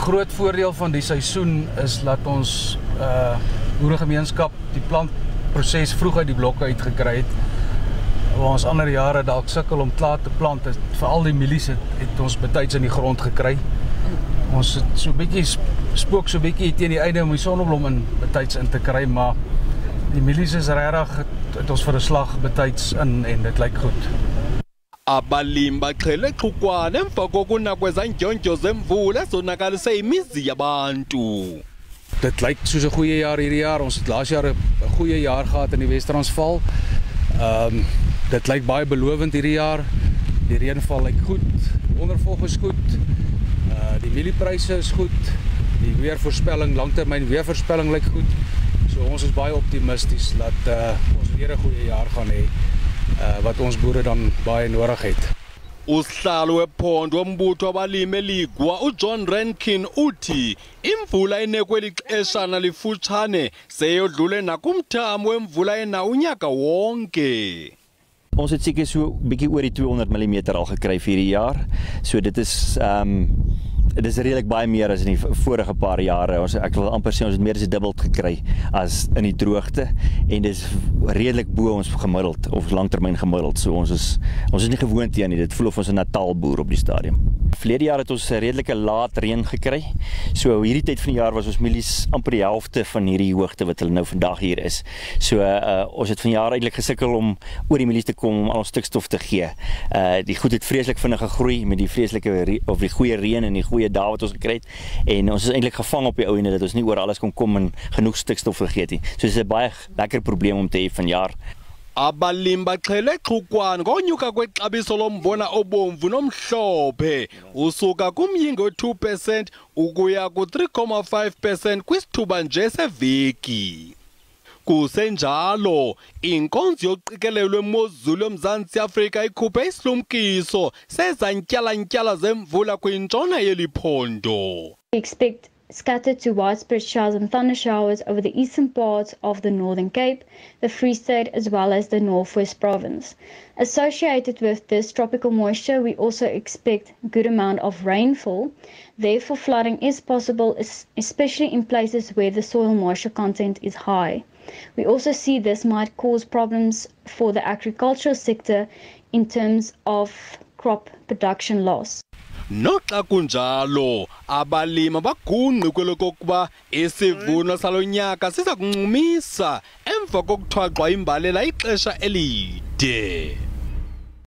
groot voordeel van die seisoen is dat ons boeregemeenskap die plantproses vroeg uit die blokke uitgekry het. Waar ons ander jare dalk sukkel om klaar te plant, veral die mielies het ons betyds in die grond gekry. Ons het so 'n bietjie spook so 'n bietjie teen die einde om die sonneblom in betyds in te kry, maar die mielies is regtig het ons vir 'n slag betyds in en dit lyk goed. Abalimi baxhele exhukwana emva kokunakweza ndyontyo zemvula ezonakalise imizi yabantu. Dit lyk soos 'n goeie jaar hierdie jaar. Ons het laas jaar 'n goeie jaar gehad in die Wes-Transvaal. Dit lyk baie belovend hierdie jaar. Die reënval lyk goed, ondervog is goed. Die mieliepryse is goed. Die weervoorspelling, langtermyn weervoorspelling lyk goed. So ons is baie optimisties dat ons weer 'n goeie jaar gaan hê wat ons boere dan baie nodig het. Usihlalo wephondo wombutho wabalimi eLigwa uJohn Rankin uthi imvula enekweli xeshana lifutshane seyodlule nakumthamo wemvula ena unyaka wonke. Ons het seker so 'n bietjie oor die 200 mm al gekry vir hierdie jaar. So dit is dit is redelik baie meer as in die vorige paar jare. Ek wil amper sê ons het meer as dubbel gekry as in die droogte en dis redelik bo ons gemiddeld of langtermyn gemiddeld. So ons is nie gewoond aan dit. Dit voel of ons 'n Natalboer op die stadium. Verlede jaar het ons 'n redelike laat reën gekry. So hierdie tyd van die jaar was ons mielies amper die helfte van hierdie hoogte wat hulle nou vandag hier is. So ons het vanjaar eintlik gesukkel om oor die mielies te kom om al ons stikstof te gee. Die goed het vreeslik vinnig gegroei met die vreeslike of die goeie reën en die goeie dae wat ons gekry het en ons is eintlik gevang op die ou ende dat ons nie oor alles kon kom en genoeg stikstof gegee het nie. So dis 'n baie lekker probleem om te hê vanjaar. Abalimi baxhele exhukwana ngonyuka kwexabiso lombona obomvu nomhlophe usuka kumyinge we-2% ukuya ku-3.5% kwisithuba nje seveki. Kusenjalo, inkonzo yoqikelelo lwemozulu eMzantsi Afrika ikhuphe isilumkiso sezantyalantyala zemvula kwintshona yeli phondo. We expect scattered to widespread showers and thunder showers over the eastern parts of the Northern Cape, the Free State as well as the Northwest Province. Associated with this tropical moisture, we also expect a good amount of rainfall. Therefore, flooding is possible, especially in places where the soil moisture content is high. We also see this might cause problems for the agricultural sector in terms of crop production loss. Noxa kunjalo, abalimi bagungqi kwelokokuba isivuno salonyaka siza kuncumisa emva kokuthwaxwa imbalela ixesha elide.